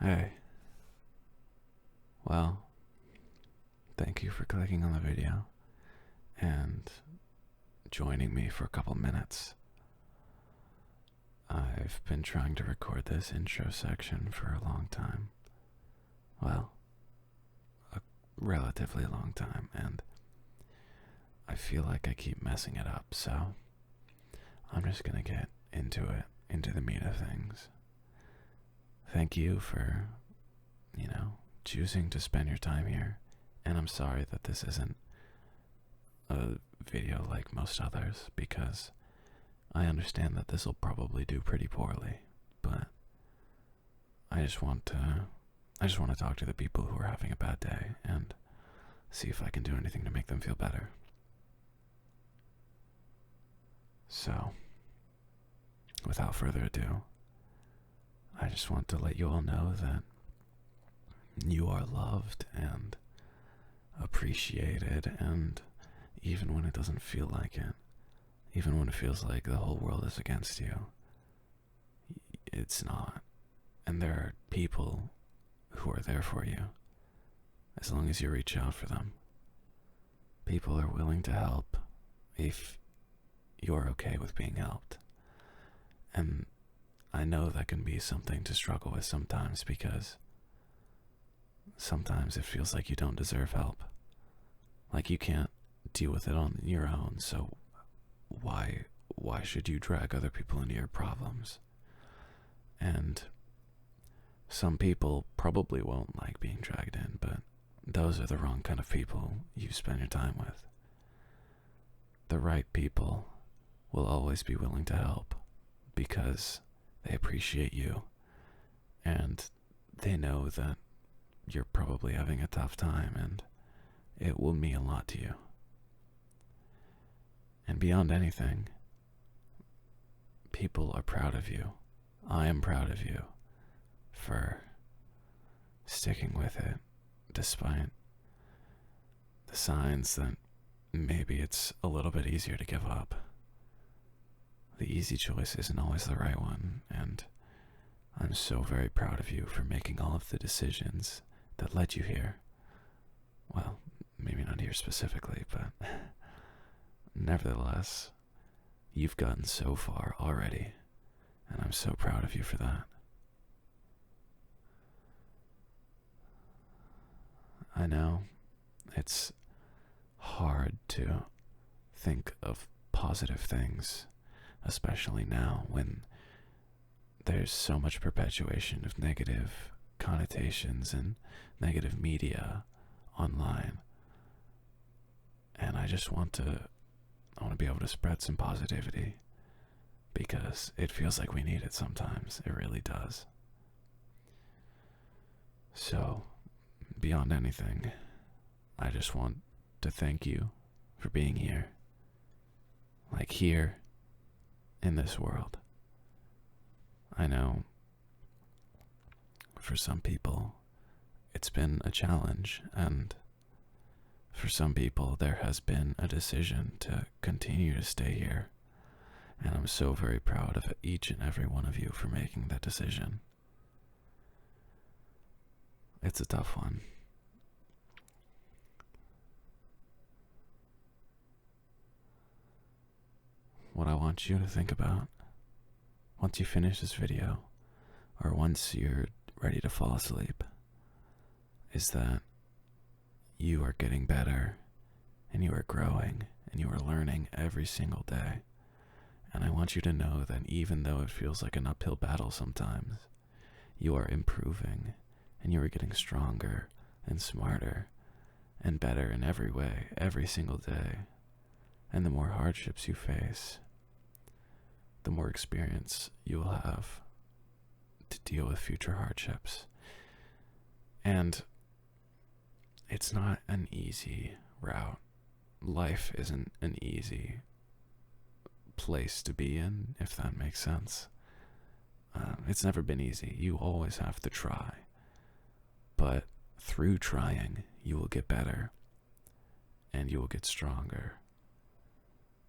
Hey, well, thank you for clicking on the video and joining me for a couple minutes. I've been trying to record this intro section for a long time. Well, a relatively long time, and I feel like I keep messing it up, so I'm just gonna get into it, into the meat of things. Thank you for, choosing to spend your time here, and I'm sorry that this isn't a video like most others, because I understand that this will probably do pretty poorly, but I just want to talk to the people who are having a bad day and see if I can do anything to make them feel better. So, without further ado, I just want to let you all know that you are loved and appreciated, and even when it doesn't feel like it, even when it feels like the whole world is against you, it's not. And there are people who are there for you as long as you reach out for them. People are willing to help if you're okay with being helped. And I know that can be something to struggle with sometimes, because sometimes it feels like you don't deserve help. Like you can't deal with it on your own, so why should you drag other people into your problems? And some people probably won't like being dragged in, but those are the wrong kind of people you spend your time with. The right people will always be willing to help because they appreciate you and they know that you're probably having a tough time, and it will mean a lot to you. And beyond anything, people are proud of you. I am proud of you for sticking with it despite the signs that maybe it's a little bit easier to give up. The easy choice isn't always the right one, and I'm so very proud of you for making all of the decisions that led you here. Well, maybe not here specifically, but nevertheless, you've gotten so far already, and I'm so proud of you for that. I know it's hard to think of positive things, especially now when there's so much perpetuation of negative connotations and negative media online. And I want to be able to spread some positivity, because it feels like we need it sometimes. It really does. So, beyond anything, I just want to thank you for being here. Like here in this world. I know for some people it's been a challenge, and for some people there has been a decision to continue to stay here. And I'm so very proud of each and every one of you for making that decision. It's a tough one. What I want you to think about once you finish this video, or once you're ready to fall asleep, is that you are getting better, and you are growing, and you are learning every single day. And I want you to know that even though it feels like an uphill battle sometimes, you are improving, and you are getting stronger and smarter and better in every way, every single day. And the more hardships you face, the more experience you will have to deal with future hardships. And it's not an easy route. Life isn't an easy place to be in, if that makes sense. It's never been easy. You always have to try. But through trying, you will get better, and you will get stronger,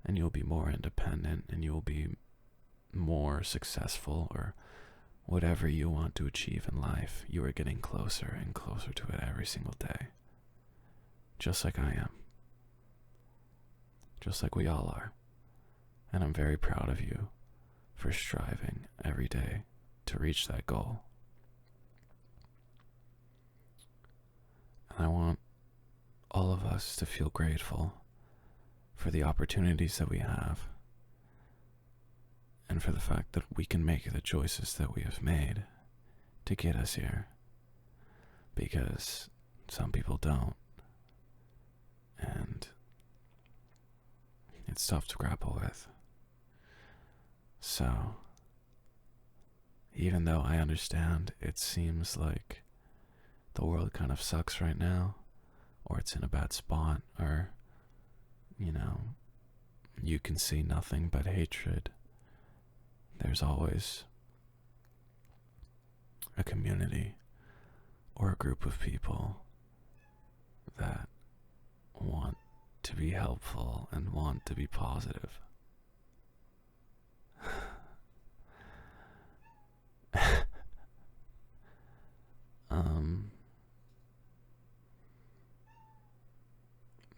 and you'll be more independent, and you'll be more successful, or whatever you want to achieve in life, you are getting closer and closer to it every single day. Just like I am. Just like we all are. And I'm very proud of you for striving every day to reach that goal. And I want all of us to feel grateful for the opportunities that we have and for the fact that we can make the choices that we have made to get us here, because some people don't, and it's tough to grapple with. So, even though I understand it seems like the world kind of sucks right now, or it's in a bad spot, or, you can see nothing but hatred, there's always a community or a group of people that want to be helpful and want to be positive.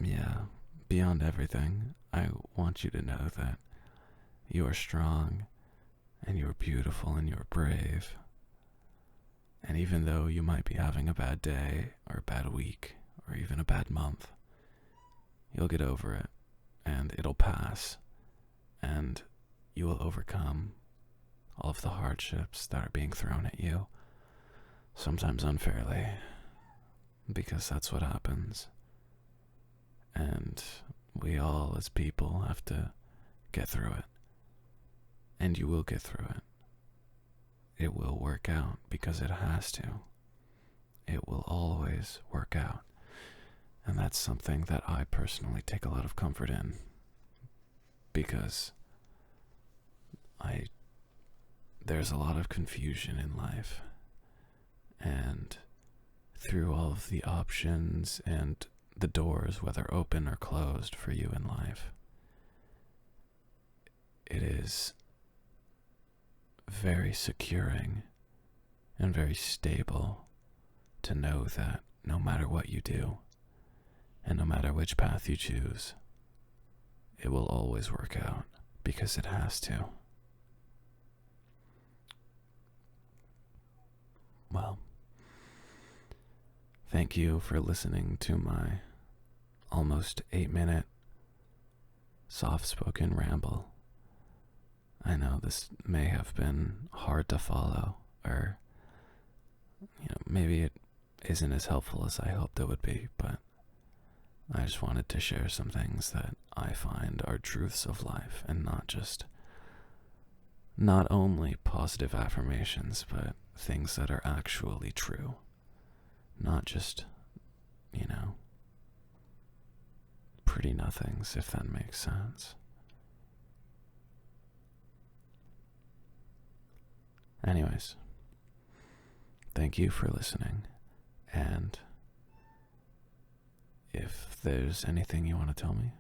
Yeah, beyond everything, I want you to know that you are strong and you're beautiful and you're brave. And even though you might be having a bad day or a bad week or even a bad month, you'll get over it and it'll pass, and you will overcome all of the hardships that are being thrown at you, sometimes unfairly, because that's what happens. And we all as people have to get through it. And you will get through it. It will work out because it has to. It will always work out. And that's something that I personally take a lot of comfort in, because there's a lot of confusion in life. And through all of the options and the doors, whether open or closed for you in life, it is very securing and very stable to know that no matter what you do and no matter which path you choose, it will always work out because it has to. Well, thank you for listening to my almost 8-minute soft-spoken ramble. I know this may have been hard to follow, or maybe it isn't as helpful as I hoped it would be, but I just wanted to share some things that I find are truths of life, and not only positive affirmations, but things that are actually true. Not just, pretty nothings, if that makes sense. Anyways, thank you for listening, and if there's anything you want to tell me,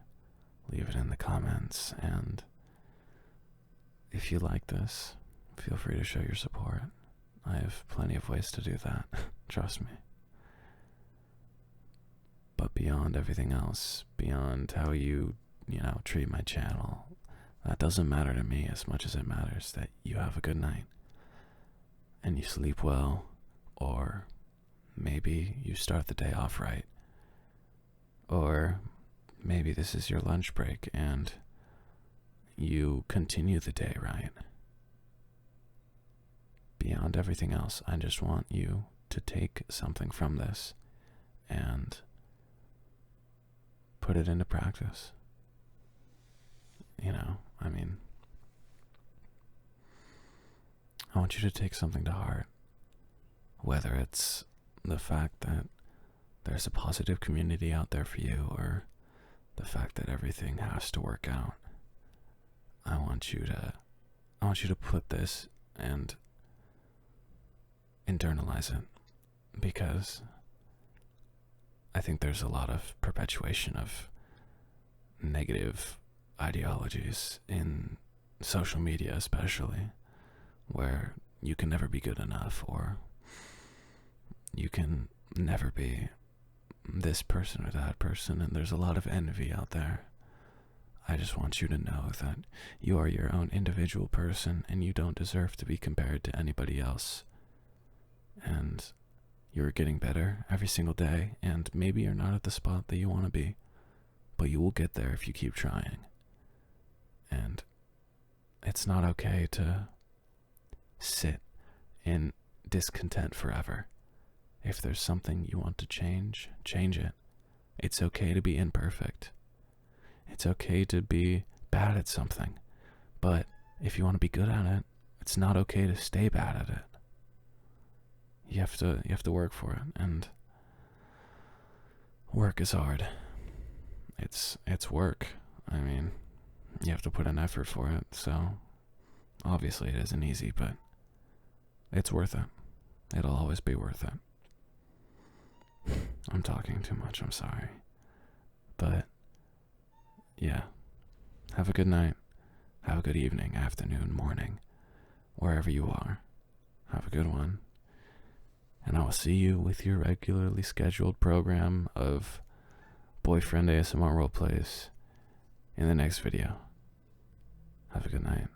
leave it in the comments, and if you like this, feel free to show your support. I have plenty of ways to do that, trust me. But beyond everything else, beyond how you treat my channel, that doesn't matter to me as much as it matters that you have a good night and you sleep well, or maybe you start the day off right, or maybe this is your lunch break and you continue the day right. Beyond everything else, I just want you to take something from this and put it into practice. I want you to take something to heart, whether it's the fact that there's a positive community out there for you, or the fact that everything has to work out. I want you to put this and internalize it, because I think there's a lot of perpetuation of negative ideologies in social media, especially, where you can never be good enough, or you can never be this person or that person, and there's a lot of envy out there. I just want you to know that you are your own individual person, and you don't deserve to be compared to anybody else. And you're getting better every single day, and maybe you're not at the spot that you want to be, but you will get there if you keep trying. And it's not okay to sit in discontent forever. If there's something you want to change, change it. It's okay to be imperfect. It's okay to be bad at something. But if you want to be good at it, it's not okay to stay bad at it. You have to work for it, and work is hard. It's work. I mean, you have to put an effort for it, so obviously it isn't easy, but it's worth it. It'll always be worth it. I'm talking too much, I'm sorry. But, yeah. Have a good night. Have a good evening, afternoon, morning, wherever you are. Have a good one. And I will see you with your regularly scheduled program of Boyfriend ASMR Roleplays in the next video. Have a good night.